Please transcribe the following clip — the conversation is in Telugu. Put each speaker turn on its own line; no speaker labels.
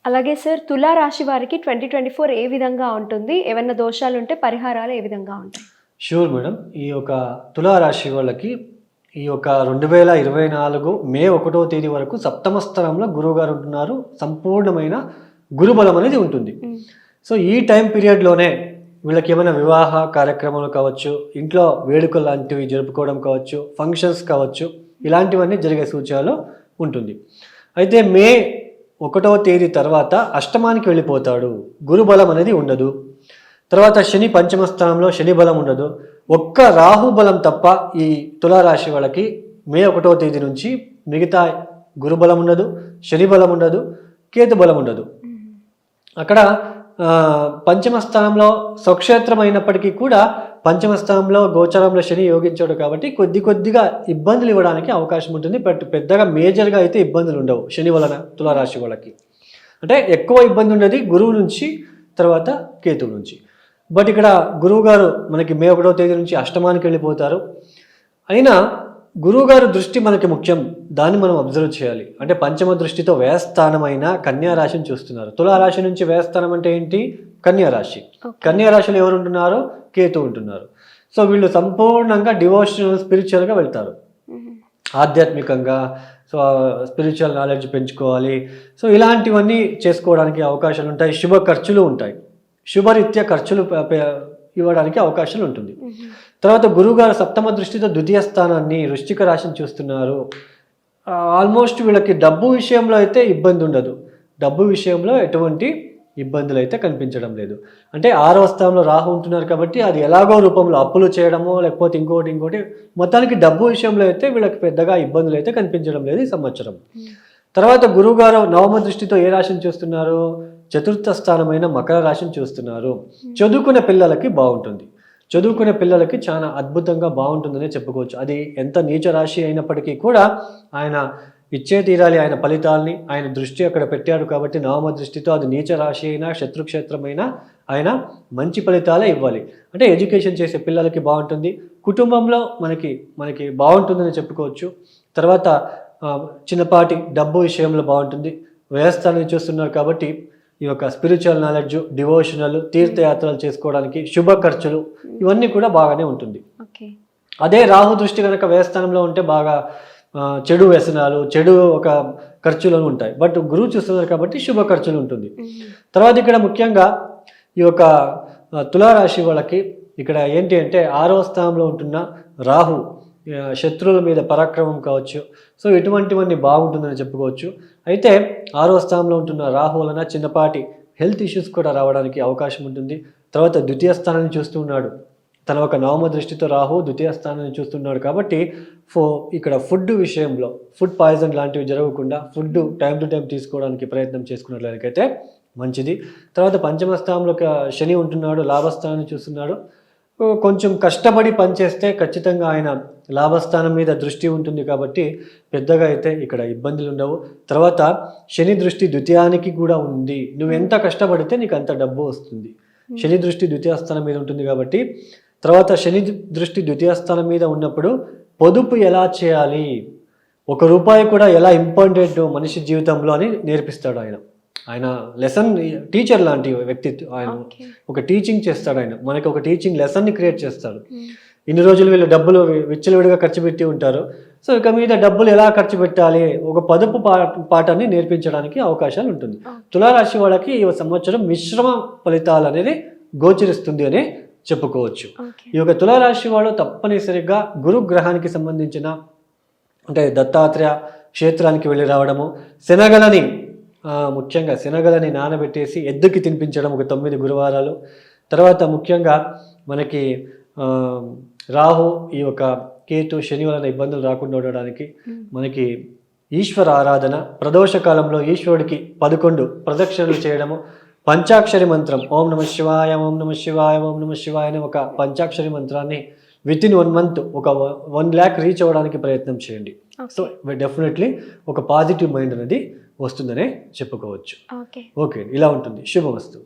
అలాగే సార్ తులా రాశి వారికి 2024 ఏ విధంగా ఉంటుంది? ఏవన్నా దోషాలు ఉంటే పరిహారాలు ఏ విధంగా ఉంటాయి?
Sure madam. ఈ యొక్క తులారాశి వాళ్ళకి ఈ యొక్క 2024 మే 1వ తేదీ వరకు సప్తమ స్థానంలో గురువు గారు ఉంటున్నారు. సంపూర్ణమైన గురుబలం అనేది ఉంటుంది. సో ఈ టైం పీరియడ్లోనే వీళ్ళకి ఏమైనా వివాహ కార్యక్రమాలు కావచ్చు, ఇంట్లో వేడుకలు లాంటివి జరుపుకోవడం కావచ్చు, ఫంక్షన్స్ కావచ్చు, ఇలాంటివన్నీ జరిగే సూచనలు ఉంటుంది. అయితే మే 1వ తేదీ తర్వాత అష్టమానికి వెళ్ళిపోతాడు. గురుబలం అనేది ఉండదు. తర్వాత శని పంచమ స్థానంలో శని బలం ఉండదు. ఒక్క రాహు బలం తప్ప ఈ తులారాశి వాళ్ళకి మే 1వ తేదీ నుంచి మిగతా గురుబలం ఉండదు, శని బలం ఉండదు, కేతు బలం ఉండదు. అక్కడ పంచమ స్థానంలో స్వక్షేత్రం అయినప్పటికీ కూడా పంచమ స్థానంలో గోచరంలో శని యోగించాడు కాబట్టి కొద్దిగా ఇబ్బందులు ఇవ్వడానికి అవకాశం ఉంటుంది. బట్ పెద్దగా మేజర్గా అయితే ఇబ్బందులు ఉండవు శని వలన తులారాశి వాళ్ళకి. అంటే ఎక్కువ ఇబ్బంది ఉండేది గురువు నుంచి, తర్వాత కేతువు నుంచి. బట్ ఇక్కడ గురువు గారు మనకి మే 1వ తేదీ నుంచి అష్టమానికి వెళ్ళిపోతారు. అయినా గురువుగారు దృష్టి మనకి ముఖ్యం, దాన్ని మనం అబ్జర్వ్ చేయాలి. అంటే పంచమ దృష్టితో వ్యయస్థానమైన కన్యారాశిని చూస్తున్నారు. తులారాశి నుంచి వ్యయస్థానం అంటే ఏంటి? కన్యారాశి. కన్యారాశిలో ఎవరు ఉంటున్నారో కేతు ఉంటున్నారు. సో వీళ్ళు సంపూర్ణంగా డివోషనల్ స్పిరిచువల్గా వెళ్తారు. ఆధ్యాత్మికంగా సో స్పిరిచువల్ నాలెడ్జ్ పెంచుకోవాలి. సో ఇలాంటివన్నీ చేసుకోవడానికి అవకాశాలు ఉంటాయి. శుభ ఖర్చులు ఉంటాయి. శుభరీత్యా ఖర్చులు ఇవ్వడానికి అవకాశాలు ఉంటుంది. తర్వాత గురువుగారు సప్తమ దృష్టితో ద్వితీయ స్థానాన్ని వృశ్చిక రాశిని చూస్తున్నారు. ఆల్మోస్ట్ వీళ్ళకి డబ్బు విషయంలో అయితే ఇబ్బంది ఉండదు. డబ్బు విషయంలో ఎటువంటి ఇబ్బందులు అయితే కనిపించడం లేదు. అంటే 6వ స్థానంలో రాహు ఉంటున్నారు కాబట్టి అది ఎలాగో రూపంలో అప్పులు చేయడమో లేకపోతే ఇంకోటి మొత్తానికి డబ్బు విషయంలో అయితే వీళ్ళకి పెద్దగా ఇబ్బందులు అయితే కనిపించడం లేదు ఈ సంవత్సరం. తర్వాత గురువుగారు నవమ దృష్టితో ఏ రాశిని చూస్తున్నారు? చతుర్థ స్థానమైన మకర రాశిని చూస్తున్నారు. చదువుకునే పిల్లలకి బాగుంటుంది. చదువుకునే పిల్లలకి చాలా అద్భుతంగా బాగుంటుందనే చెప్పుకోవచ్చు. అది ఎంత నీచ రాశి అయినప్పటికీ కూడా ఆయన ఇచ్చే తీరాలి ఆయన ఫలితాలని. ఆయన దృష్టి అక్కడ పెట్టాడు కాబట్టి నవమ దృష్టితో అది నీచ రాశి అయినా శత్రుక్షేత్రమైనా ఆయన మంచి ఫలితాలే ఇవ్వాలి. అంటే ఎడ్యుకేషన్ చేసే పిల్లలకి బాగుంటుంది. కుటుంబంలో మనకి బాగుంటుందని చెప్పుకోవచ్చు. తర్వాత చిన్నపాటి డబ్బు విషయంలో బాగుంటుంది. వ్యయస్థానాన్ని చూస్తున్నారు కాబట్టి ఈ యొక్క స్పిరిచువల్ నాలెడ్జ్, డివోషనల్, తీర్థయాత్రలు చేసుకోవడానికి, శుభ ఖర్చులు ఇవన్నీ కూడా బాగానే ఉంటుంది. అదే రాహు దృష్టి కనుక వ్యయస్థానంలో ఉంటే బాగా చెడు వ్యసనాలు, చెడు ఒక ఖర్చులు ఉంటాయి. బట్ గురువు చూస్తున్నారు కాబట్టి శుభ ఖర్చులు ఉంటుంది. తర్వాత ఇక్కడ ముఖ్యంగా ఈ యొక్క తులారాశి వాళ్ళకి ఇక్కడ ఏంటి అంటే 6వ స్థానంలో ఉంటున్న రాహు శత్రువుల మీద పరాక్రమం కావచ్చు. సో ఇటువంటివన్నీ బాగుంటుందని చెప్పుకోవచ్చు. అయితే 6వ స్థానంలో ఉంటున్న రాహు వలన చిన్నపాటి హెల్త్ ఇష్యూస్ కూడా రావడానికి అవకాశం ఉంటుంది. తర్వాత ద్వితీయ స్థానాన్ని చూస్తున్నాడు. తన ఒక నవమ దృష్టితో రాహు ద్వితీయ స్థానాన్ని చూస్తున్నాడు కాబట్టి ఇక్కడ ఫుడ్ విషయంలో ఫుడ్ పాయిజన్ లాంటివి జరగకుండా ఫుడ్ టైం టు టైం తీసుకోవడానికి ప్రయత్నం చేసుకున్నట్లయితే మంచిది. తర్వాత పంచమ స్థానంలో శని ఉంటున్నాడు, లాభస్థానాన్ని చూస్తున్నాడు. కొంచెం కష్టపడి పనిచేస్తే ఖచ్చితంగా ఆయన లాభస్థానం మీద దృష్టి ఉంటుంది కాబట్టి పెద్దగా అయితే ఇక్కడ ఇబ్బందులు ఉండవు. తర్వాత శని దృష్టి ద్వితీయానికి కూడా ఉంది. నువ్వు ఎంత కష్టపడితే నీకు అంత డబ్బు వస్తుంది. శని దృష్టి ద్వితీయ స్థానం మీద ఉంటుంది కాబట్టి తర్వాత శని దృష్టి ద్వితీయ స్థానం మీద ఉన్నప్పుడు పొదుపు ఎలా చేయాలి, ₹1 కూడా ఎలా ఇంపార్టెంట్ మనిషి జీవితంలో అని నేర్పిస్తాడు ఆయన లెసన్ టీచర్ లాంటి వ్యక్తిత్వం. ఆయన ఒక టీచింగ్ చేస్తాడు. ఆయన మనకి ఒక టీచింగ్ లెసన్ని క్రియేట్ చేస్తాడు. ఇన్ని రోజులు వీళ్ళు డబ్బులు విచ్చలవిడిగా ఖర్చు పెట్టి ఉంటారు. సో ఇక మీద డబ్బులు ఎలా ఖర్చు పెట్టాలి, ఒక పొదుపు పాఠాన్ని నేర్పించడానికి అవకాశాలు ఉంటుంది. తులారాశి వాళ్ళకి ఈ సంవత్సరం మిశ్రమ ఫలితాలు అనేది గోచరిస్తుంది అని చెప్పుకోవచ్చు. ఈ యొక్క తులారాశి వాళ్ళు తప్పనిసరిగా గురుగ్రహానికి సంబంధించిన అంటే దత్తాత్రేయ క్షేత్రానికి వెళ్ళి రావడము, ముఖ్యంగా శనగలని నానబెట్టేసి ఎద్దుకి తినిపించడం ఒక 9 గురువారాలు. తర్వాత ముఖ్యంగా మనకి రాహు ఈ యొక్క కేతు శని వలన ఇబ్బందులు రాకుండా ఉండడానికి మనకి ఈశ్వర ఆరాధన, ప్రదోష కాలంలో ఈశ్వరుడికి 11 ప్రదక్షిణలు చేయడము, పంచాక్షరి మంత్రం ఓం నమ శివాయ ఓం నమ శివాయ ఓం నమ శివాయ అనే ఒక పంచాక్షరి మంత్రాన్ని వితిన్ 1 మంత్ ఒక 1 lakh రీచ్ అవ్వడానికి ప్రయత్నం చేయండి. సో డెఫినెట్లీ ఒక పాజిటివ్ మైండ్ అనేది వస్తుందనే చెప్పుకోవచ్చు. ఓకే, ఇలా ఉంటుంది. శుభమస్తు.